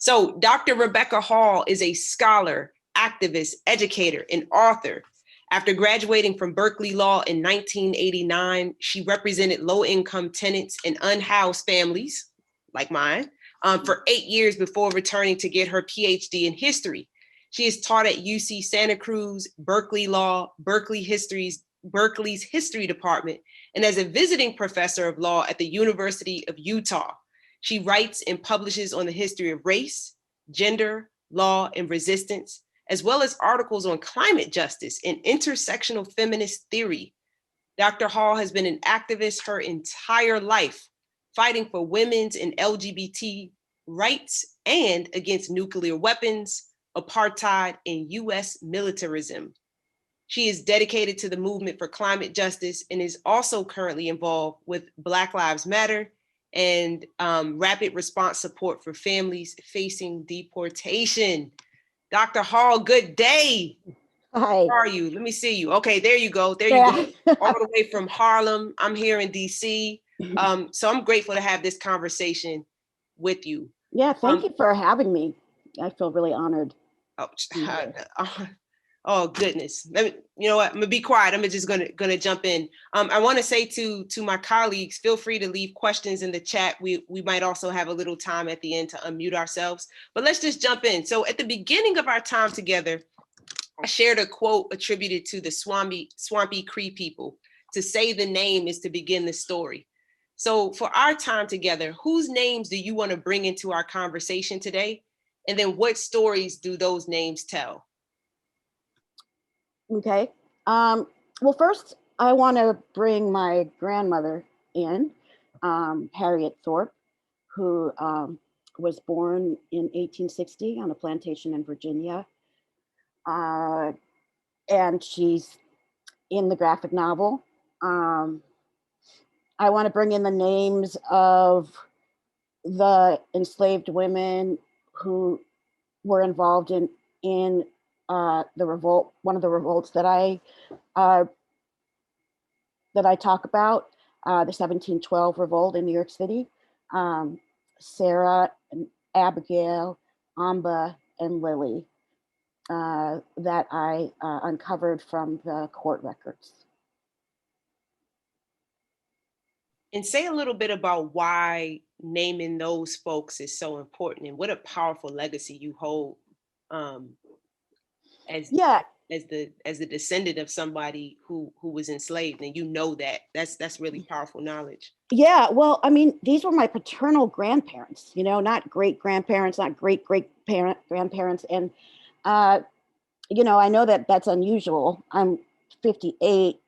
So Dr. Rebecca Hall is a scholar, activist, educator, and author. After graduating from Berkeley Law in 1989, she represented low-income tenants and unhoused families, like mine, for 8 years before returning to get her PhD in history. She is taught at UC Santa Cruz, Berkeley Law, Berkeley's history department, and as a visiting professor of law at the University of Utah. She writes and publishes on the history of race, gender, law, and resistance, as well as articles on climate justice and intersectional feminist theory. Dr. Hall has been an activist her entire life, fighting for women's and LGBT rights and against nuclear weapons, apartheid, and US militarism. She is dedicated to the movement for climate justice and is also currently involved with Black Lives Matter and rapid response support for families facing deportation. Dr. Hall, good day. Hi. How are you? Let me see you. Okay, there you go. There you go. All the way from Harlem. I'm here in DC. So I'm grateful to have this conversation with you. Yeah, thank you for having me. I feel really honored. Oh goodness. You know what? I'm gonna be quiet. I'm just gonna jump in. I want to say to my colleagues, feel free to leave questions in the chat. We might also have a little time at the end to unmute ourselves, but let's just jump in. So at the beginning of our time together, I shared a quote attributed to the Swampy Cree people. To say the name is to begin the story. So for our time together, whose names do you want to bring into our conversation today? And then what stories do those names tell? Okay. Well, first, I want to bring my grandmother in, Harriet Thorpe, who was born in 1860 on a plantation in Virginia. And she's in the graphic novel. I want to bring in the names of the enslaved women who were involved in the revolt, one of the revolts that I talk about, the 1712 revolt in New York City. Sarah and Abigail, Amba, and Lily that I uncovered from the court records. And say a little bit about why naming those folks is so important and what a powerful legacy you hold as the descendant of somebody who was enslaved, and you know that's really powerful knowledge. Yeah, well, I mean, these were my paternal grandparents, you know, not great grandparents, not great grandparents, and you know, I know that that's unusual. I'm 58,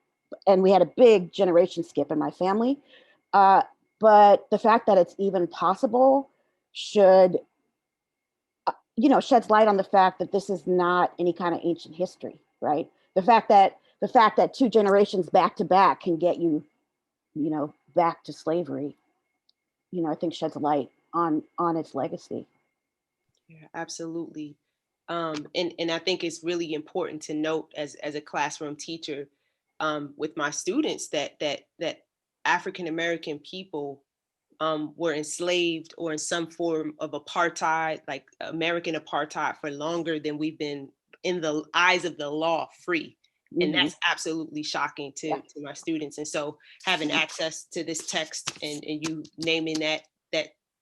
and we had a big generation skip in my family, but the fact that it's even possible should you know, sheds light on the fact that this is not any kind of ancient history, right? The fact that two generations back to back can get you, you know, back to slavery, you know, I think sheds light on its legacy. Yeah, absolutely. And I think it's really important to note as a classroom teacher with my students that African American people were enslaved or in some form of apartheid, like American apartheid, for longer than we've been, in the eyes of the law, free. And that's absolutely shocking to my students. And so having access to this text and you naming that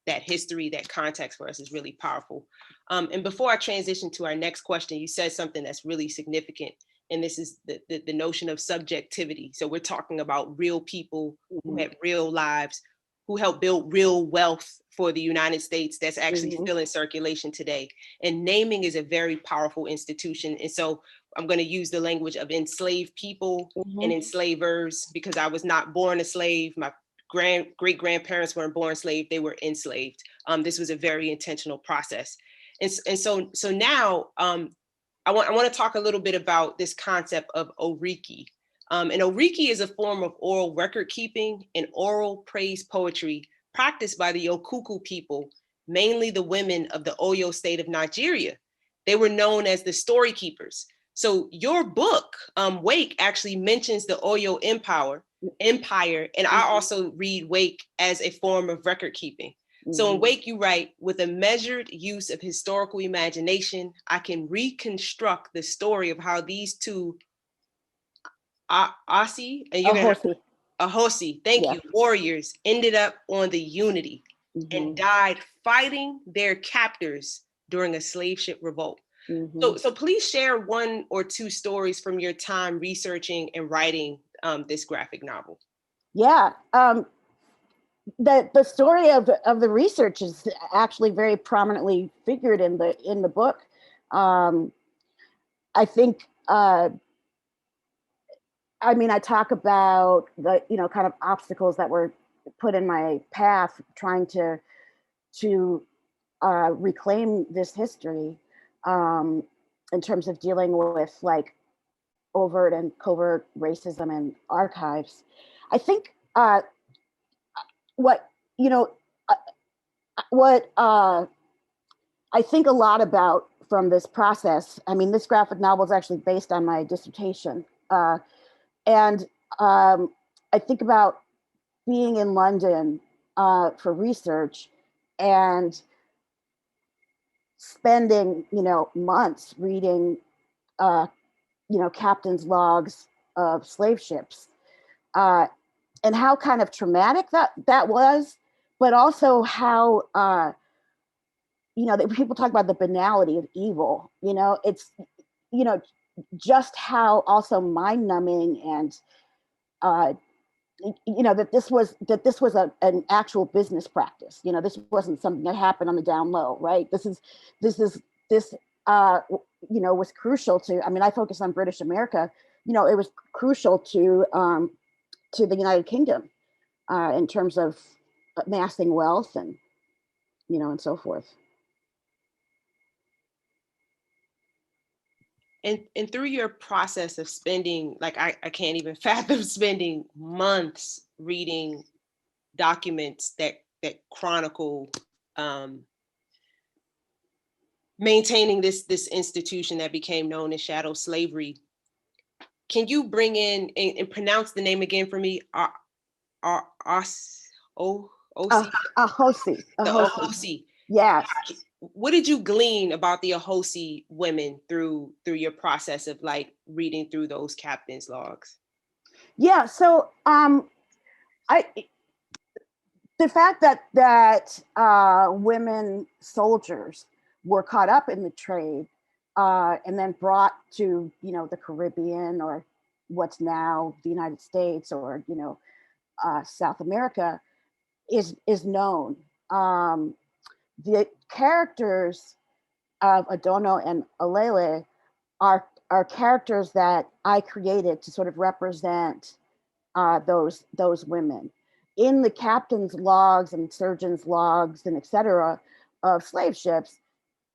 history, that context for us is really powerful. And before I transition to our next question, you said something that's really significant. And this is the notion of subjectivity. So we're talking about real people who had real lives, who helped build real wealth for the United States that's actually still in circulation today. And naming is a very powerful institution. And so I'm going to use the language of enslaved people and enslavers, because I was not born a slave. My great grandparents weren't born slaves, they were enslaved. This was a very intentional process. And so now I want to talk a little bit about this concept of oriki. And oriki is a form of oral record keeping and oral praise poetry practiced by the Okuku people, mainly the women of the Oyo state of Nigeria. They were known as the story keepers. So your book, Wake, actually mentions the Oyo Empire, and I also read Wake as a form of record keeping. So in Mhm. Wake, you write, with a measured use of historical imagination, I can reconstruct the story of how these two Aussie, and you're A gonna have horsey. Ahosi, thank Yeah. you, warriors ended up on the Unity and Mhm. died fighting their captors during a slave ship revolt. Mhm. So please share one or two stories from your time researching and writing this graphic novel. Yeah. The story of the research is actually very prominently figured in the book. Um, I think I mean I talk about the kind of obstacles that were put in my path trying to reclaim this history um, in terms of dealing with like overt and covert racism and archives. I think what you know uh, what I think a lot about from this process. I mean, this graphic novel is actually based on my dissertation, and I think about being in London for research and spending months reading uh, captain's logs of slave ships, uh, and how kind of traumatic that was, but also how people talk about the banality of evil. It's you know just how also mind numbing and uh, that this was an actual business practice. This wasn't something that happened on the down low, right? This uh, was crucial to. I mean, I focus on British America. It was crucial to the United Kingdom in terms of amassing wealth and so forth. And through your process of spending, like I can't even fathom spending months reading documents that chronicle maintaining this institution that became known as chattel slavery. Can you bring in and pronounce the name again for me? A, Osi, a hosi, a the hosi. Ohosi. Yes. What did you glean about the Ahosi women through your process of like reading through those captain's logs? Yeah. So I the fact that women soldiers were caught up in the trade and then brought to the Caribbean or what's now the United States or South America is known. Um, the characters of Adono and Alele are characters that I created to sort of represent those women. In the captain's logs and surgeon's logs and etc. of slave ships,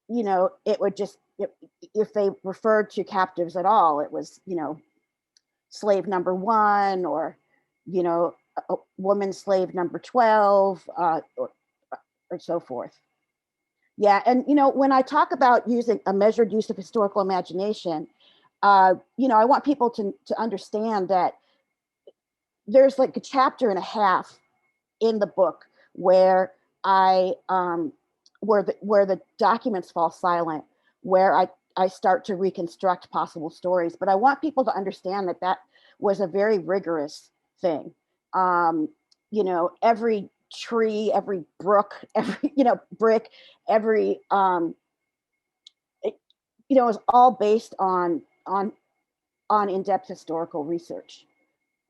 it would just if they referred to captives at all, it was slave number one or a woman slave number 12 or so forth. Yeah, and when I talk about using a measured use of historical imagination, I want people to understand that there's like a chapter and a half in the book where I where the documents fall silent, where I start to reconstruct possible stories. But I want people to understand that was a very rigorous thing. Every tree, every brook, every brick, every it was all based on in-depth historical research.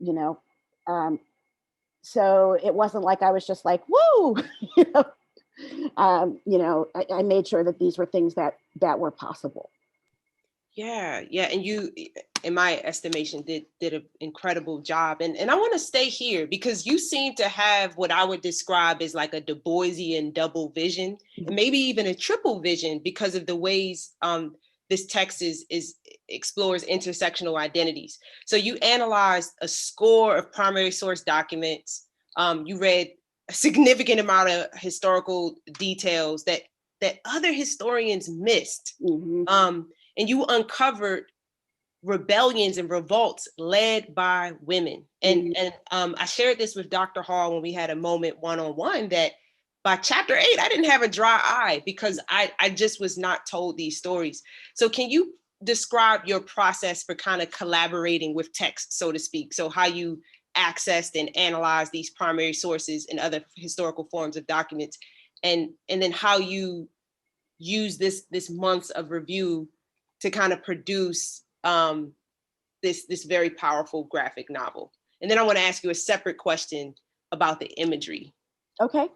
You know, um, so it wasn't like I was just like, woo, you know, I made sure that these were things that were possible. Yeah, and you, in my estimation, did an incredible job. And I want to stay here because you seem to have what I would describe as like a Du Boisian double vision, and maybe even a triple vision because of the ways this text is explores intersectional identities. So you analyzed a score of primary source documents. You read a significant amount of historical details that other historians missed. Mm-hmm. And you uncovered rebellions and revolts led by women. And Mm-hmm. I shared this with Dr. Hall when we had a moment one-on-one that by chapter 8, I didn't have a dry eye because I just was not told these stories. So can you describe your process for kind of collaborating with text, so to speak? So how you accessed and analyzed these primary sources and other historical forms of documents, and then how you use this months of review to kind of produce this very powerful graphic novel. And then I want to ask you a separate question about the imagery. Okay.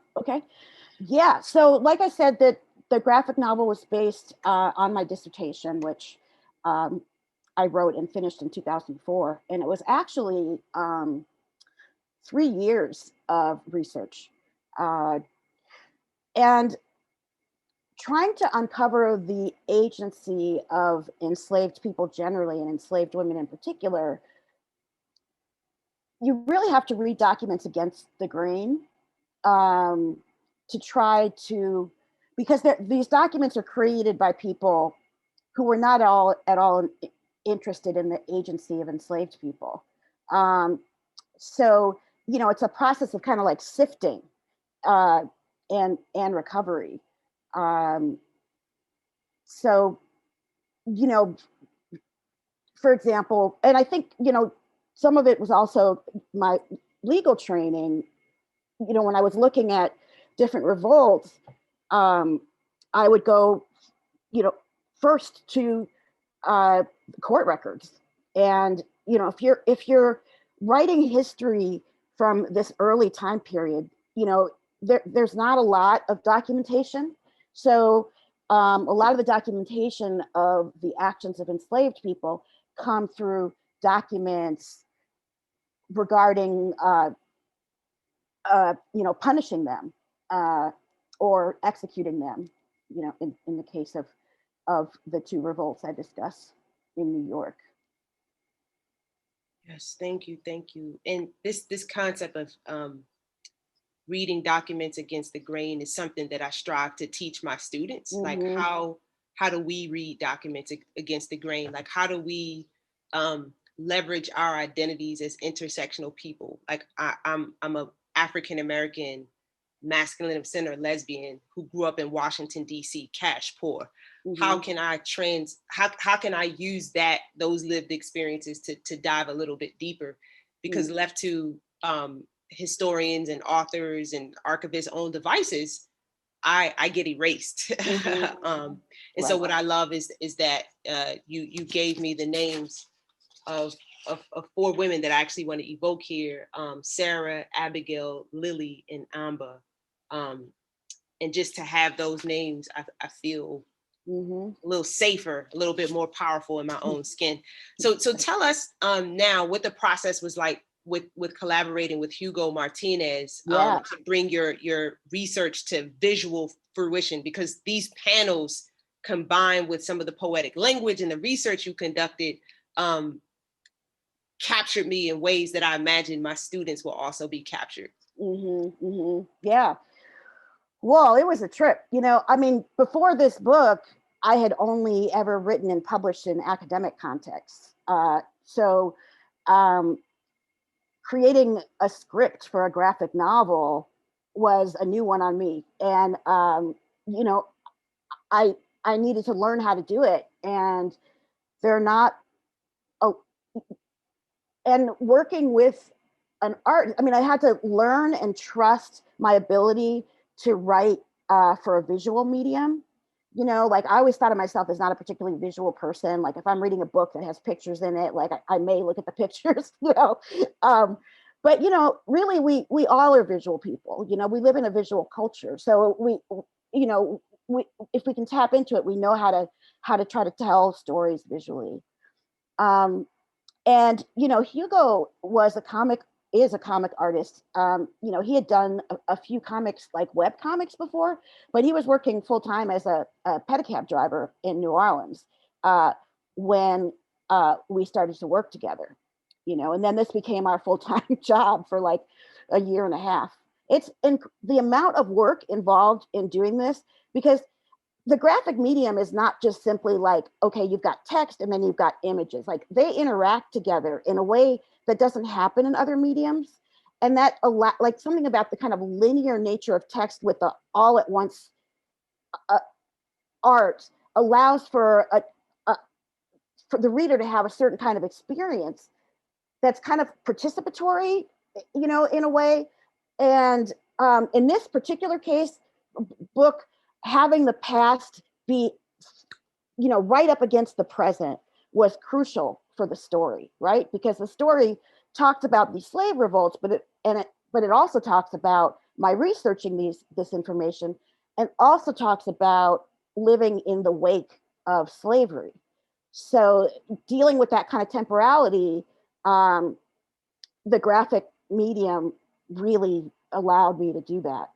Yeah. So like I said, that the graphic novel was based on my dissertation, which I wrote and finished in 2004. And it was actually 3 years of research. And trying to uncover the agency of enslaved people generally and enslaved women in particular, you really have to read documents against the grain to try to, because these documents are created by people who were not at all interested in the agency of enslaved people. So, you know, it's a process of kind of like sifting and recovery. So, you know, for example, and I think, you know, some of it was also my legal training. You know, when I was looking at different revolts, I would go, you know, first to court records. And, you know, if you're writing history from this early time period, you know, there's not a lot of documentation. So a lot of the documentation of the actions of enslaved people come through documents regarding, you know, punishing them or executing them, you know, in the case of the 2 revolts I discussed in New York. Yes, thank you. And this concept of reading documents against the grain is something that I strive to teach my students. Mm-hmm. Like how do we read documents against the grain? Like how do we leverage our identities as intersectional people? Like I'm a African American masculine of center lesbian who grew up in Washington D.C. cash poor. Mm-hmm. How can I use those lived experiences to dive a little bit deeper? Because mm-hmm. left to historians and authors and archivists' own devices, I get erased. Mm-hmm. And right. So what I love is that you gave me the names of 4 women that I actually want to evoke here: Sarah, Abigail, Lily, and Amba. And just to have those names, I feel mm-hmm. a little safer, a little bit more powerful in my own skin. So tell us now what the process was like with collaborating with Hugo Martinez to bring your research to visual fruition, because these panels combined with some of the poetic language and the research you conducted captured me in ways that I imagine my students will also be captured. Mm-hmm, mm-hmm. Yeah. Well, it was a trip. You know, I mean, before this book, I had only ever written and published in academic contexts. So creating a script for a graphic novel was a new one on me. And, you know, I needed to learn how to do it. And they're not, and working with an art, I mean, I had to learn and trust my ability to write for a visual medium. You know, like I always thought of myself as not a particularly visual person. Like if I'm reading a book that has pictures in it, like I may look at the pictures, you know. But you know, really, we all are visual people. You know, we live in a visual culture, so you know, if we can tap into it, we know how to try to tell stories visually. And you know, Hugo is a comic artist. You know, he had done a few comics, like web comics before, but he was working full time as a pedicab driver in New Orleans when we started to work together. You know, and then this became our full time job for like a year and a half. It's the amount of work involved in doing this, because the graphic medium is not just simply like, okay, you've got text and then you've got images. Like they interact together in a way that doesn't happen in other mediums. that like something about the kind of linear nature of text with the all at once art allows for for the reader to have a certain kind of experience that's kind of participatory, you know, in a way. And in this particular case, book, having the past be, you know, right up against the present was crucial for the story, right? Because the story talks about these slave revolts, but it also talks about my researching this information, and also talks about living in the wake of slavery. So dealing with that kind of temporality, the graphic medium really allowed me to do that.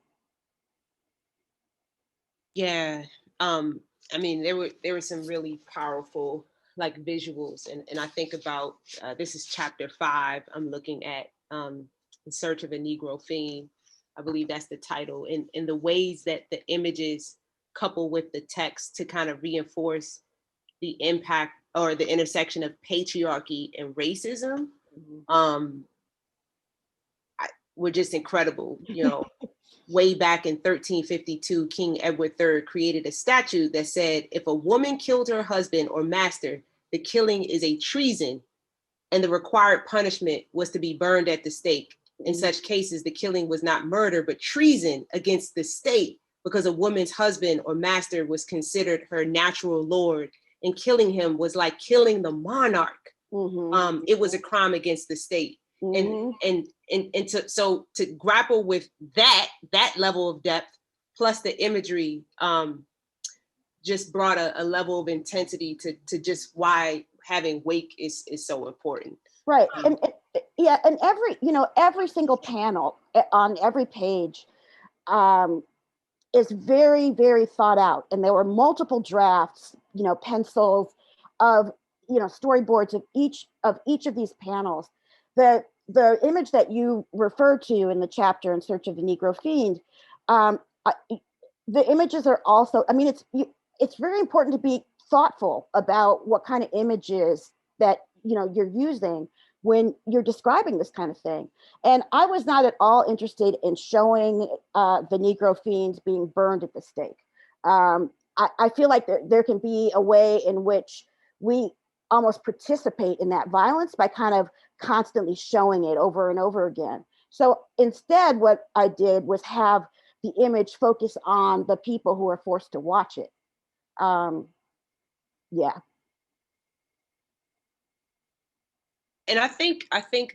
Yeah. I mean, there were some really powerful like visuals, and I think about this is chapter 5. I'm looking at In Search of a Negro Fiend. I believe that's the title, and the ways that the images couple with the text to kind of reinforce the impact or the intersection of patriarchy and racism were just incredible. You know, way back in 1352, King Edward III created a statute that said if a woman killed her husband or master, the killing is a treason, and the required punishment was to be burned at the stake. In such cases, the killing was not murder, but treason against the state, because a woman's husband or master was considered her natural lord, and killing him was like killing the monarch. It was a crime against the state. And to grapple with that level of depth, plus the imagery, just brought a level of intensity to just why having wake is so important. Right. And every single panel on every page is very, very thought out. And there were multiple drafts, pencils of, storyboards of each of these panels. The image that you referred to in the chapter In Search of the Negro Fiend, the images are also, it's very important to be thoughtful about what kind of images that you're using when you're describing this kind of thing. And I was not at all interested in showing the Negro fiends being burned at the stake. I feel like there can be a way in which we almost participate in that violence by kind of constantly showing it over and over again. So instead, what I did was have the image focus on the people who are forced to watch it. Yeah. And I think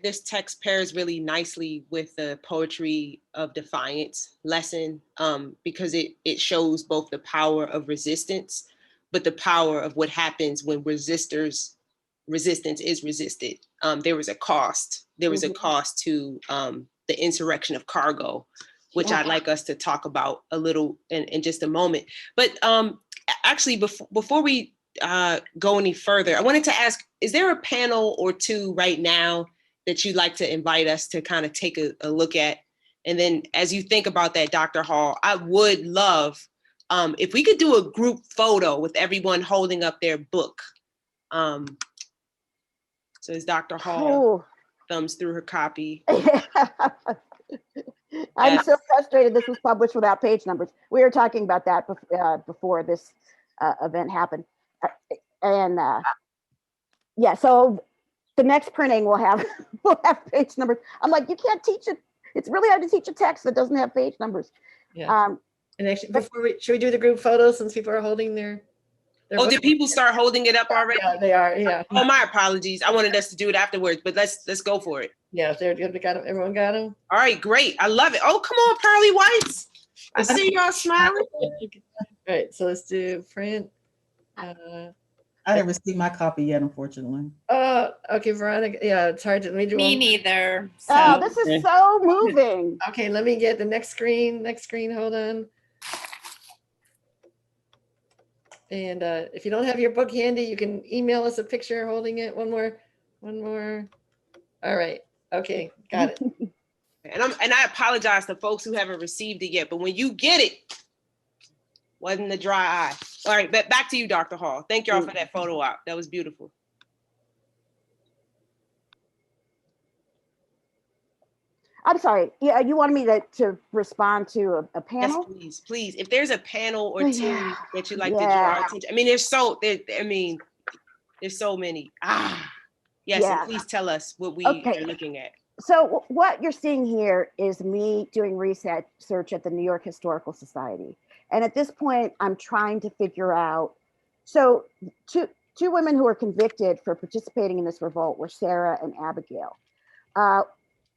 this text pairs really nicely with the Poetry of Defiance lesson, because it shows both the power of resistance, but the power of what happens when resistance is resisted. There was a cost. There was a cost to the insurrection of Cargo, which I'd like us to talk about a little in just a moment. But actually, before we go any further, I wanted to ask, is there a panel or two right now that you'd like to invite us to kind of take a look at? And then as you think about that, Dr. Hall, I would love if we could do a group photo with everyone holding up their book. So as Dr. Hall thumbs through her copy. I'm so frustrated this was published without page numbers. We were talking about that before this event happened. So the next printing will have page numbers. I'm like, you can't teach it. It's really hard to teach a text that doesn't have page numbers. Yeah. And actually, should we do the group photos since people are holding their did people start holding it up already? Yeah, they are. Yeah. Oh, my apologies. I wanted us to do it afterwards, but let's go for it. Yeah, they got them. Everyone got them. All right, great. I love it. Oh, come on, pearly whites. I see y'all smiling. All right, so let's do print. I didn't receive my copy yet, unfortunately. Okay, Veronica. Yeah, it's hard to read. Me neither. So. Oh, this is so moving. Okay, let me get the next screen. Hold on. And if you don't have your book handy, you can email us a picture holding it. One more. All right. Okay, got it. And I apologize to folks who haven't received it yet, but when you get it, wasn't a dry eye. All right, back to you, Dr. Hall. Thank y'all for that photo op. That was beautiful. I'm sorry. Yeah, you wanted me to respond to a Yes, panel? please, please. If there's a panel or Oh, two yeah. that you'd like to draw Yeah. our attention, I mean, there's so many. Yes, and Yeah. please tell us what we Okay. are looking at. So what you're seeing here is me doing research at the New York Historical Society. And at this point, I'm trying to figure out, so two women who were convicted for participating in this revolt were Sarah and Abigail.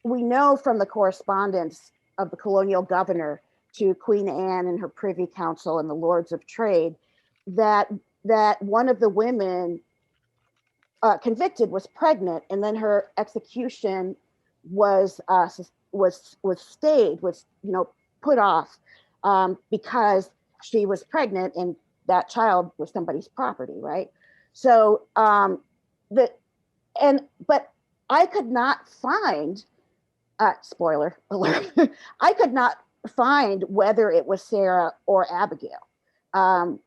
We know from the correspondence of the colonial governor to Queen Anne and her Privy Council and the Lords of Trade that one of the women convicted was pregnant, and then her execution was stayed, was put off because she was pregnant and that child was somebody's property, right? So but I could not find spoiler alert. I could not find whether it was Sarah or Abigail, and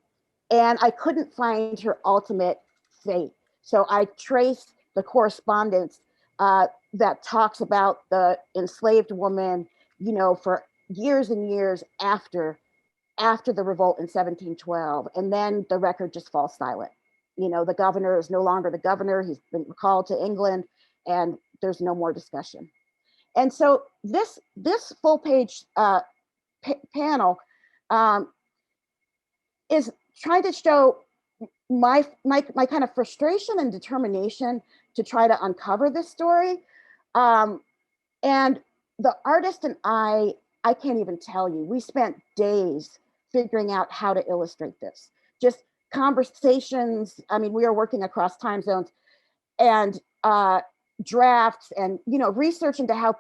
I couldn't find her ultimate fate. So I traced the correspondence that talks about the enslaved woman, for years and years after the revolt in 1712, and then the record just falls silent. The governor is no longer the governor; he's been recalled to England, and there's no more discussion. And so this full page panel is trying to show my kind of frustration and determination to try to uncover this story. And the artist and I can't even tell you, we spent days figuring out how to illustrate this. Just conversations. I mean, we are working across time zones, and drafts, and research into how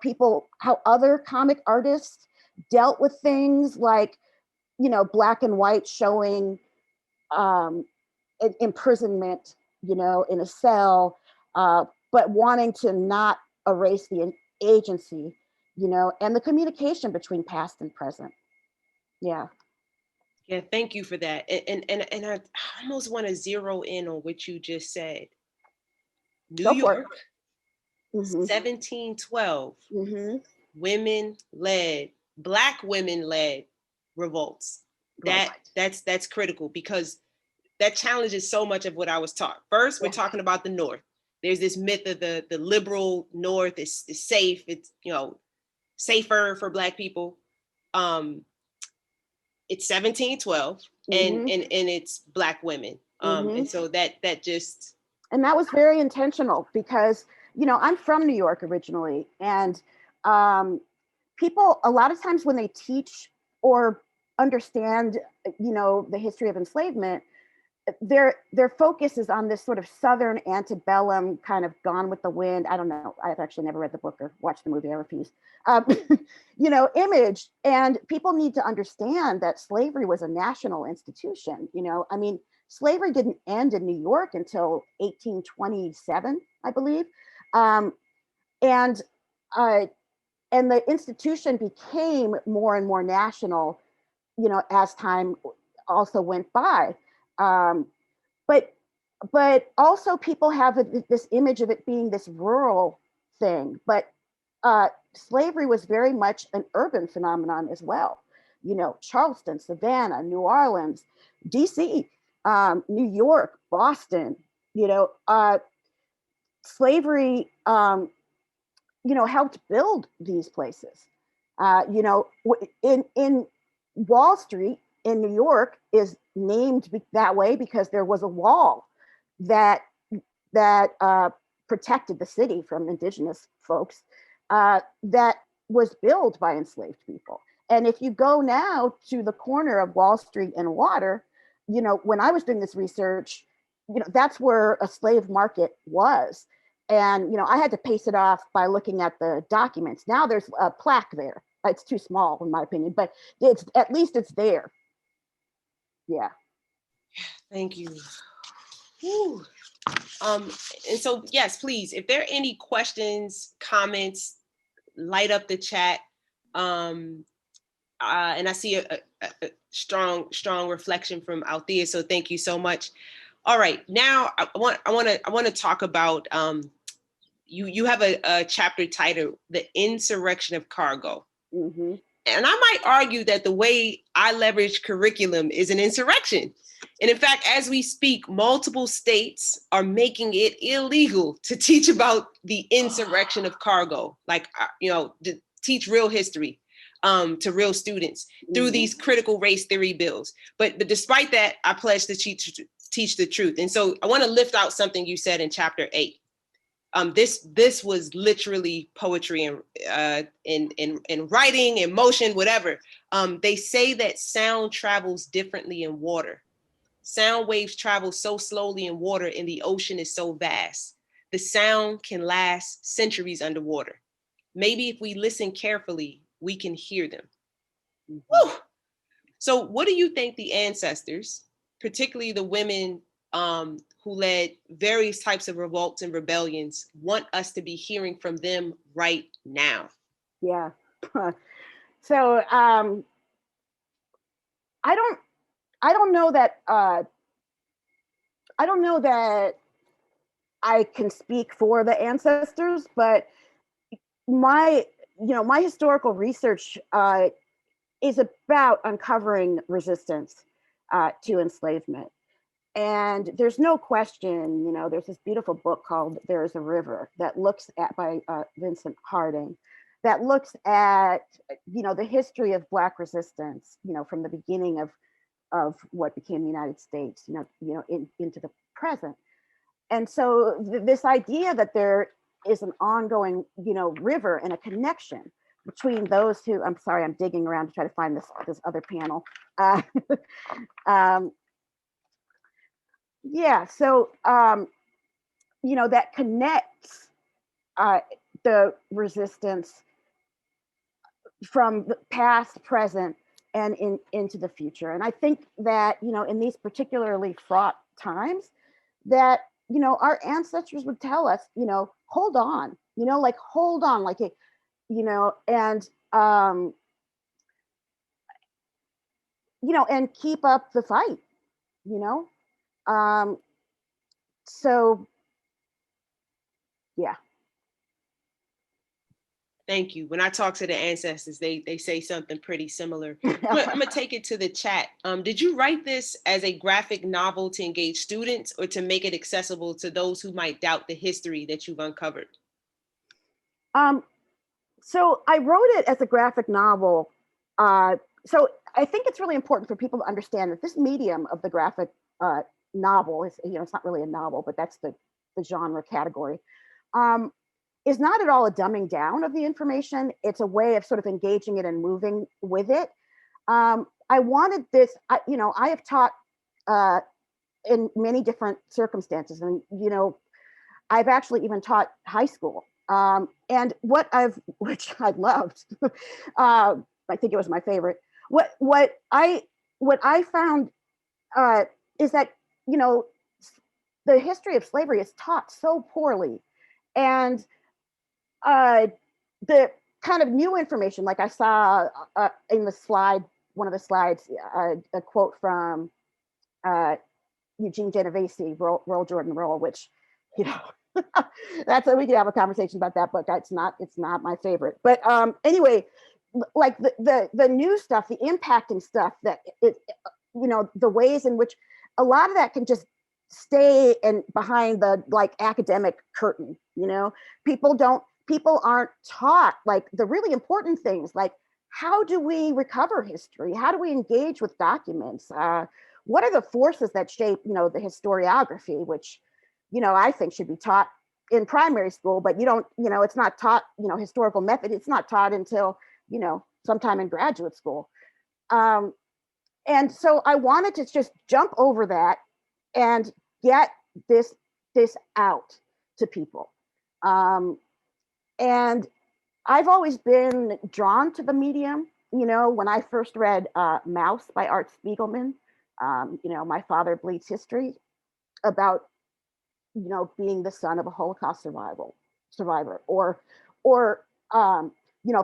other comic artists dealt with things like black and white showing imprisonment, in a cell, but wanting to not erase the agency, and the communication between past and present. Yeah. Yeah, thank you for that. And I almost want to zero in on what you just said. New Go for York, it. 1712, women led, Black women led revolts. Right. That's critical, because that challenges so much of what I was taught. First, we're talking about the North. There's this myth of the liberal North is safe. It's safer for Black people. It's 1712, and it's Black women. And so that just, and that was very intentional because I'm from New York originally, and people a lot of times when they teach or understand the history of enslavement, their focus is on this sort of Southern antebellum kind of Gone with the Wind. I don't know. I've actually never read the book or watched the movie. I refuse. Image. And people need to understand that slavery was a national institution. I mean, slavery didn't end in New York until 1827, I believe. And the institution became more and more national, as time also went by. But also people have this image of it being this rural thing, but slavery was very much an urban phenomenon as well. Charleston, Savannah, New Orleans, DC, New York, Boston, slavery, helped build these places. In Wall Street in New York is named that way because there was a wall that protected the city from indigenous folks that was built by enslaved people. And if you go now to the corner of Wall Street and Water, when I was doing this research, that's where a slave market was. And I had to pace it off by looking at the documents. Now there's a plaque there. It's too small in my opinion, but it's at least it's there. Yeah. Thank you. Whew. And so, yes, please, if there are any questions, comments, light up the chat. And I see a strong reflection from Althea. So thank you so much. All right, now I want to talk about you have a chapter titled "The Insurrection of Cargo." Mm-hmm. And I might argue that the way I leverage curriculum is an insurrection. And in fact, as we speak, multiple states are making it illegal to teach about the insurrection of cargo, like, to teach real history to real students through these critical race theory bills. But despite that, I pledge to teach the truth. And so I want to lift out something you said in chapter 8. This was literally poetry and in writing, in motion, whatever. They say that sound travels differently in water. Sound waves travel so slowly in water, and the ocean is so vast. The sound can last centuries underwater. Maybe if we listen carefully, we can hear them. Woo! So what do you think the ancestors, particularly the women who led various types of revolts and rebellions, want us to be hearing from them right now? Yeah. So I don't know that I can speak for the ancestors, but my historical research is about uncovering resistance to enslavement. And there's no question, there's this beautiful book called There is a River that looks at, by Vincent Harding, that looks at, the history of Black resistance, from the beginning of what became the United States, into the present. And so this idea that there is an ongoing, river and a connection between those who, I'm sorry, I'm digging around to try to find this other panel. Yeah, so that connects the resistance from the past, present, and into the future. And I think that in these particularly fraught times, that our ancestors would tell us, hold on, hold on, and and keep up the fight, so yeah. Thank you. When I talk to the ancestors, they say something pretty similar. I'm gonna take it to the chat. Did you write this as a graphic novel to engage students, or to make it accessible to those who might doubt the history that you've uncovered? So I wrote it as a graphic novel. So I think it's really important for people to understand that this medium of the graphic novel is, it's not really a novel, but that's the genre category, is not at all a dumbing down of the information. It's a way of sort of engaging it and moving with it. I wanted this, I have taught in many different circumstances, and I've actually even taught high school. And which I loved, I think it was my favorite. What I found is that the history of slavery is taught so poorly, and the kind of new information, like I saw in the slide, one of the slides, a quote from Eugene Genovese, Roll Jordan Roll, which we could have a conversation about that book. It's not my favorite, but anyway, like the new stuff, the impacting stuff, that the ways in which a lot of that can just stay behind the academic curtain. People aren't taught the really important things, like how do we recover history? How do we engage with documents? What are the forces that shape the historiography, which I think should be taught in primary school, but it's not taught, historical method. It's not taught until, sometime in graduate school. And so I wanted to just jump over that and get this out to people. And I've always been drawn to the medium. When I first read Mouse by Art Spiegelman, My Father Bleeds History, about being the son of a Holocaust survivor, or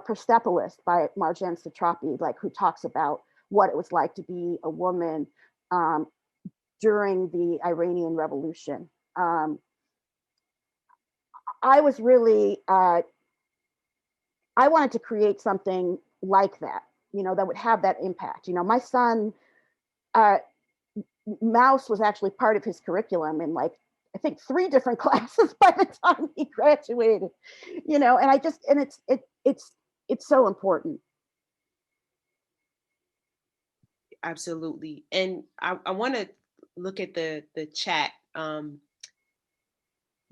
Persepolis by Marjane Satrapi, who talks about what it was like to be a woman during the Iranian Revolution. I was really, I wanted to create something like that, that would have that impact. My son, Mouse was actually part of his curriculum in like, I think 3 different classes by the time he graduated, and it's so important. Absolutely. And I want to look at the chat.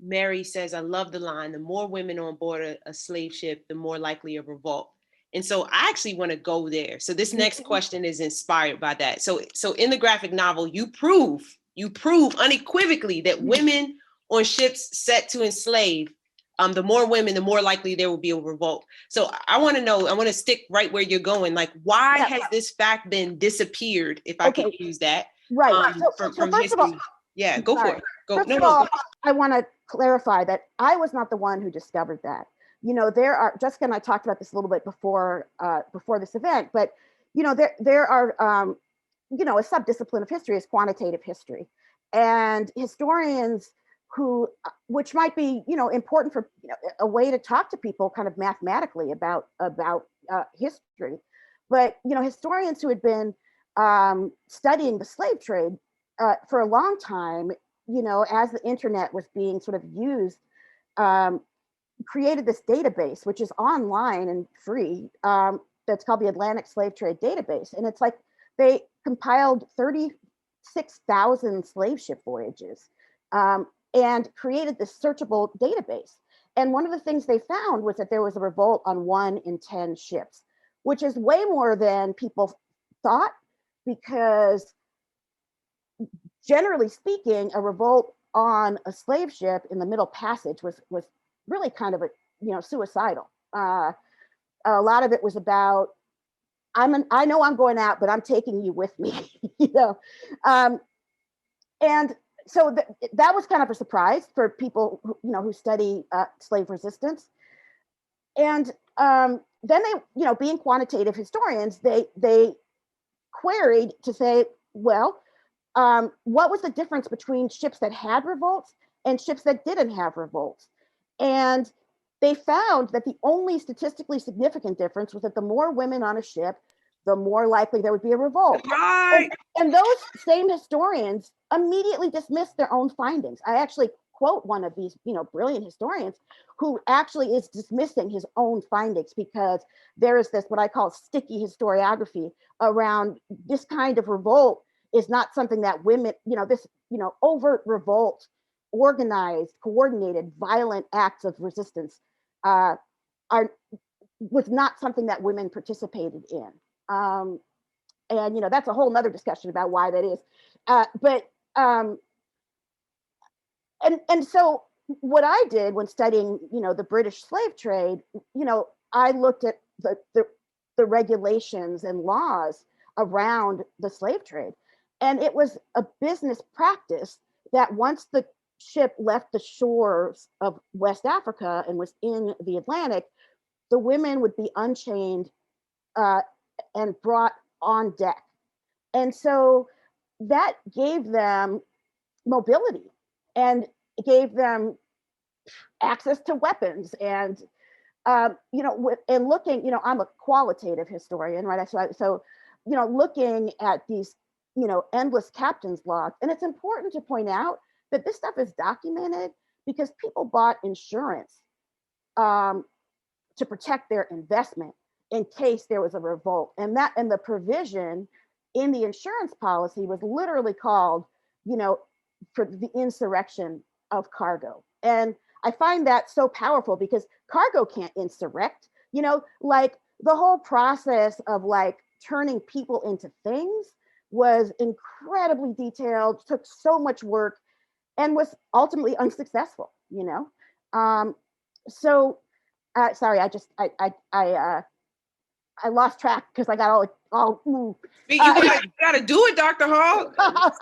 Mary says, I love the line, the more women on board a slave ship, the more likely a revolt. And so I actually want to go there. So this next question is inspired by that. So in the graphic novel, you prove unequivocally that women on ships set to enslave, the more women, the more likely there will be a revolt. So I want to know, I want to stick right where you're going. Like, why has this fact been disappeared, if I can use that? Right. From first history. of all, Yeah, go for it. Go. First of all, I want to clarify that I was not the one who discovered that. There are, Jessica and I talked about this a little bit before this event, but there are a subdiscipline of history is quantitative history, and historians which might be important for a way to talk to people kind of mathematically about history, but historians who had been studying the slave trade for a long time, as the internet was being sort of used, created this database, which is online and free, that's called the Atlantic Slave Trade Database. And it's like they compiled 36,000 slave ship voyages and created this searchable database. And one of the things they found was that there was a revolt on 1 in 10 ships, which is way more than people thought, because generally speaking, a revolt on a slave ship in the Middle Passage was really kind of suicidal. A lot of it was about, I know I'm going out, but I'm taking you with me, and so that was kind of a surprise for people who study slave resistance. And then they, being quantitative historians, they queried to say, well, what was the difference between ships that had revolts and ships that didn't have revolts? And they found that the only statistically significant difference was that the more women on a ship, the more likely there would be a revolt. Right. And those same historians immediately dismissed their own findings. I actually quote one of these, brilliant historians who actually is dismissing his own findings, because there is this, what I call sticky historiography around this kind of revolt is not something that women, this, overt revolt, organized, coordinated, violent acts of resistance was not something that women participated in. And that's a whole nother discussion about why that is. And so what I did when studying, the British slave trade, I looked at the regulations and laws around the slave trade. And it was a business practice that once the ship left the shores of West Africa and was in the Atlantic, the women would be unchained and brought on deck. And so that gave them mobility and gave them access to weapons. And and looking, I'm a qualitative historian, right? So looking at these endless captain's logs, and it's important to point out that this stuff is documented because people bought insurance to protect their investment in case there was a revolt. And the provision in the insurance policy was literally called, for the Insurrection of Cargo. And I find that so powerful because cargo can't insurrect, like the whole process of like turning people into things was incredibly detailed, took so much work, and was ultimately unsuccessful, So sorry, I lost track because I got all You gotta do it, Dr. Hall.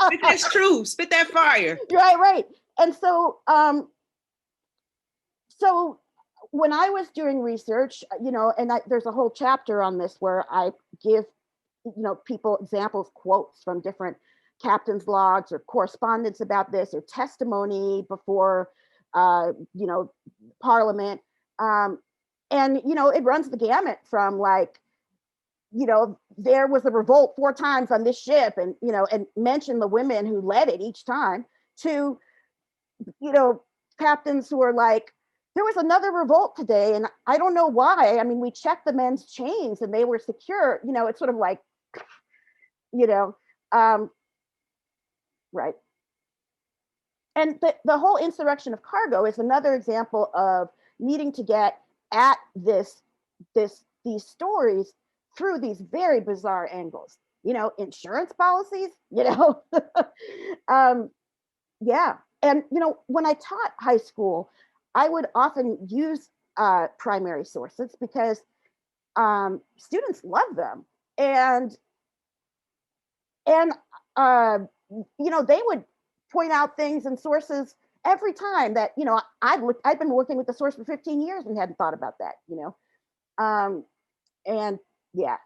Spit that truth, spit that fire. Right. And so so when I was doing research, and there's a whole chapter on this where I give people examples, quotes from different captain's logs or correspondence about this or testimony before you know, Parliament. And, you know, it runs the gamut from like, you know, there was a revolt 4 times on this ship, and, you know, and mention the women who led it each time, to, you know, captains who are like, there was another revolt today and I don't know why. I mean, we checked the men's chains and they were secure. You know, it's sort of like, you know, right. And the whole insurrection of cargo is another example of needing to get at these stories through these very bizarre angles. You know, insurance policies, you know. Yeah. And, you know, when I taught high school, I would often use primary sources because students love them. And you know, they would point out things and sources every time that, you know, I've been working with the source for 15 years and hadn't thought about that, you know. And yeah,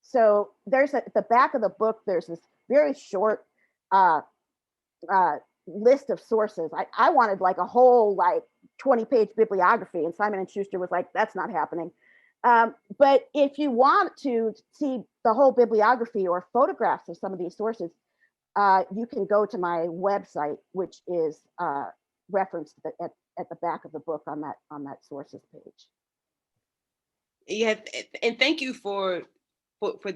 so there's at the back of the book, there's this very short list of sources. I wanted like a whole like 20-page bibliography, and Simon & Schuster was like, that's not happening. But if you want to see the whole bibliography or photographs of some of these sources, you can go to my website, which is referenced at the back of the book on that sources page. Yeah, and thank you for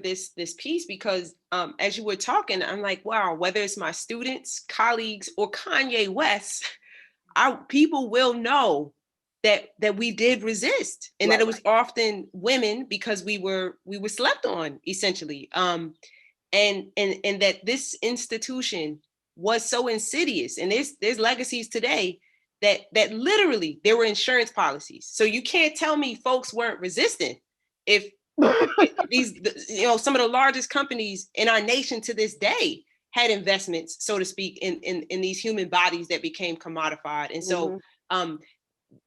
this piece, because as you were talking, I'm like, wow, whether it's my students, colleagues, or Kanye West, people will know that we did resist, and that it was often women, because we were slept on, essentially, and that this institution was so insidious, and there's legacies today that literally there were insurance policies. So you can't tell me folks weren't resistant if these, you know, some of the largest companies in our nation to this day had investments, so to speak, in these human bodies that became commodified. And so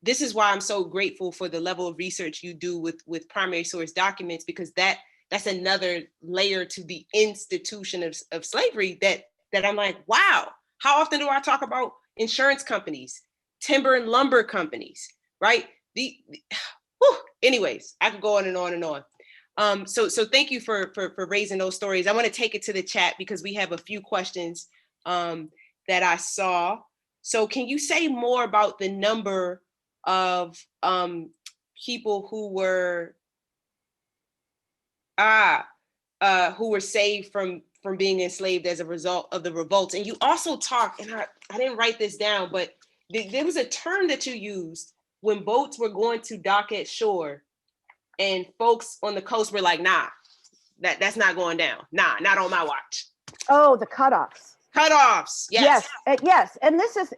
this is why I'm so grateful for the level of research you do with primary source documents, because that's another layer to the institution of slavery that I'm like, wow, how often do I talk about insurance companies, timber and lumber companies, right? Anyways, I could go on and on and on. So thank you for raising those stories. I want to take it to the chat because we have a few questions that I saw. So can you say more about the number of people who were saved from being enslaved as a result of the revolts? And you also talked, and I didn't write this down, but there was a term that you used when boats were going to dock at shore, and folks on the coast were like, nah, that's not going down. Nah, not on my watch. Oh, the cutoffs. Cutoffs. Yes. Yes. And this is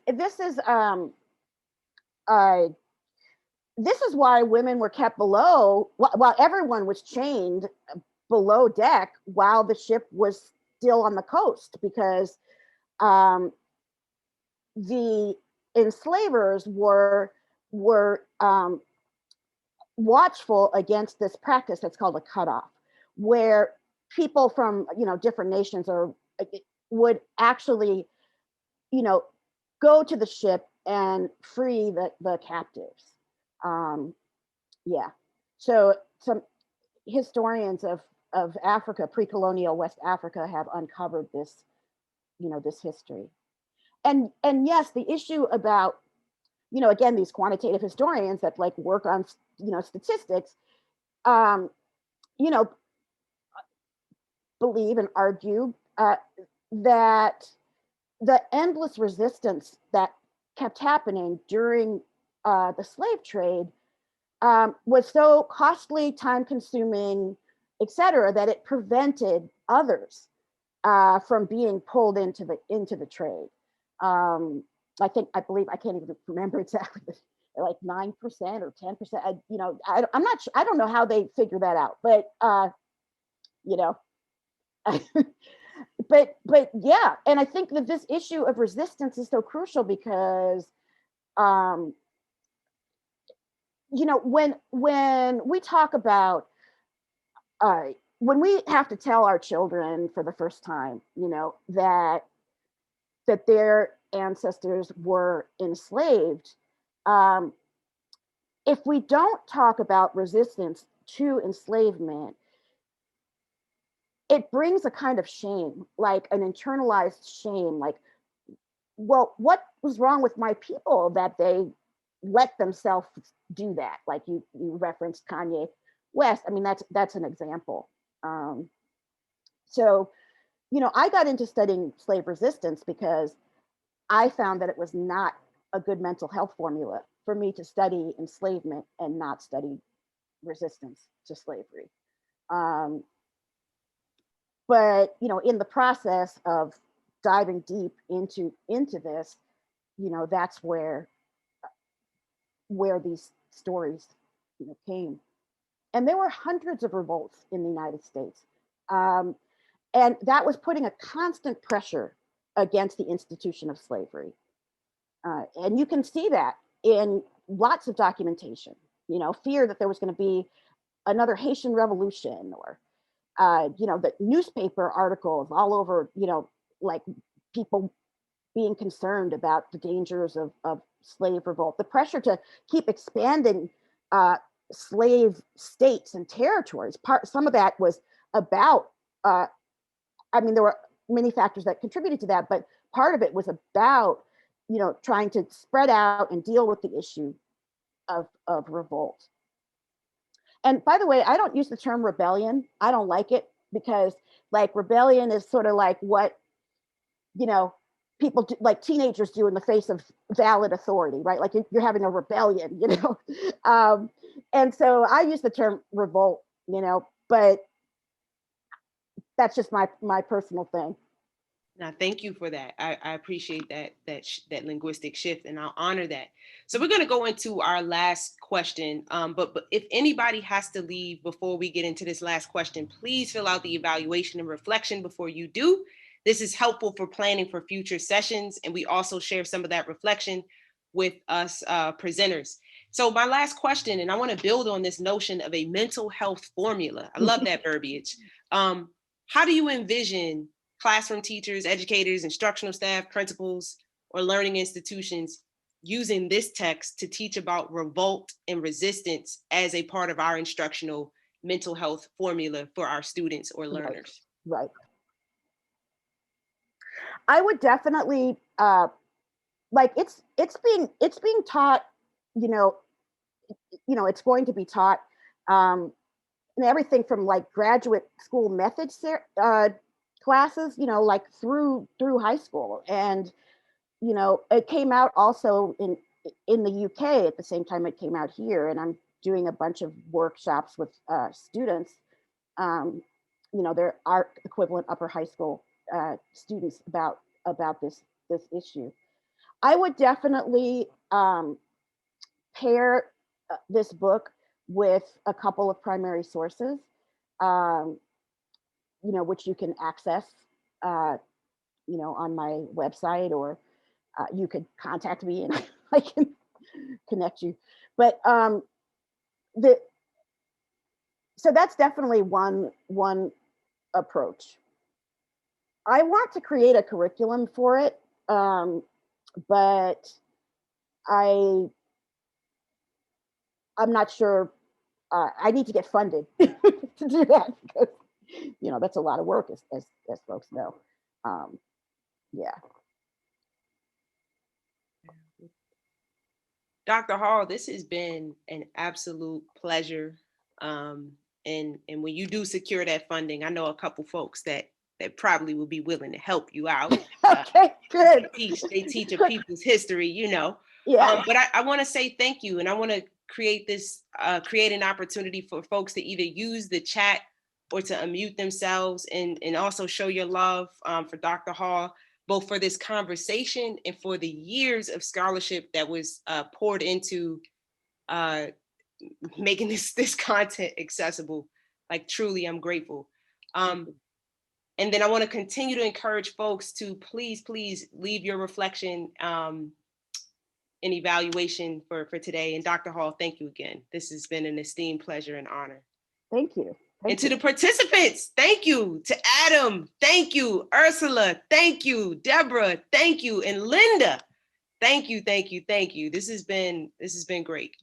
why women were kept below, while everyone was chained below deck while the ship was still on the coast, because the enslavers were watchful against this practice that's called a cutoff, where people from, you know, different nations would actually, you know, go to the ship and free the captives. Yeah. So some historians of Africa, pre-colonial West Africa, have uncovered this, you know, this history. And yes, the issue about, you know, again, these quantitative historians that like work on, you know, statistics, you know, believe and argue that the endless resistance that kept happening during the slave trade was so costly, time-consuming, et cetera, that it prevented others from being pulled into the trade. I believe, I can't even remember exactly, like 9% or 10%. You know, I'm not sure. I don't know how they figure that out, but you know, but yeah. And I think that this issue of resistance is so crucial because, you know, when we talk about, when we have to tell our children for the first time, you know, that their ancestors were enslaved, If we don't talk about resistance to enslavement, it brings a kind of shame, like an internalized shame, like, well, what was wrong with my people that they let themselves do that? Like you referenced Kanye West. I mean, that's an example. So, I got into studying slave resistance because I found that it was not a good mental health formula for me to study enslavement and not study resistance to slavery. But in the process of diving deep into this, that's where these stories came. And there were hundreds of revolts in the United States. And that was putting a constant pressure against the institution of slavery. And you can see that in lots of documentation, fear that there was going to be another Haitian Revolution, or, the newspaper articles all over, like people being concerned about the dangers of slave revolt, the pressure to keep expanding slave states and territories. Some of that was about, there were many factors that contributed to that, but part of it was about, trying to spread out and deal with the issue of revolt. And by the way, I don't use the term rebellion. I don't like it because, like, rebellion is sort of like what, people do, like teenagers do in the face of valid authority, right? Like you're having a rebellion, and so I use the term revolt, but that's just my personal thing. Now, thank you for that. I appreciate that linguistic shift, and I'll honor that. So we're going to go into our last question. But if anybody has to leave before we get into this last question, please fill out the evaluation and reflection before you do. This is helpful for planning for future sessions, and we also share some of that reflection with us presenters. So my last question, and I want to build on this notion of a mental health formula. I love that verbiage. How do you envision classroom teachers, educators, instructional staff, principals, or learning institutions using this text to teach about revolt and resistance as a part of our instructional mental health formula for our students or learners? Right. I would definitely like it's being taught, it's going to be taught in everything from like graduate school methods classes, like through high school. And it came out also in the UK at the same time it came out here, and I'm doing a bunch of workshops with students, there are equivalent upper high school students about this issue. I would definitely pair this book with a couple of primary sources, which you can access, on my website, or you could contact me and I can connect you. But so that's definitely one approach. I want to create a curriculum for it, but I'm not sure. I need to get funded to do that because that's a lot of work, as folks know. Yeah. Dr. Hall, this has been an absolute pleasure. And when you do secure that funding, I know a couple folks that probably will be willing to help you out. Okay, good. They teach a people's history, Yeah. But I want to say thank you, and I want to create an opportunity for folks to either use the chat or to unmute themselves and also show your love for Dr. Hall, both for this conversation and for the years of scholarship that was poured into making this content accessible. Like, truly, I'm grateful. And then I want to continue to encourage folks to please leave your reflection and evaluation for today. And Dr. Hall, thank you again. This has been an esteemed pleasure and honor. Thank you. And to the participants, thank you. To Adam, thank you. Ursula, thank you. Deborah, thank you. And Linda, Thank you. This has been great.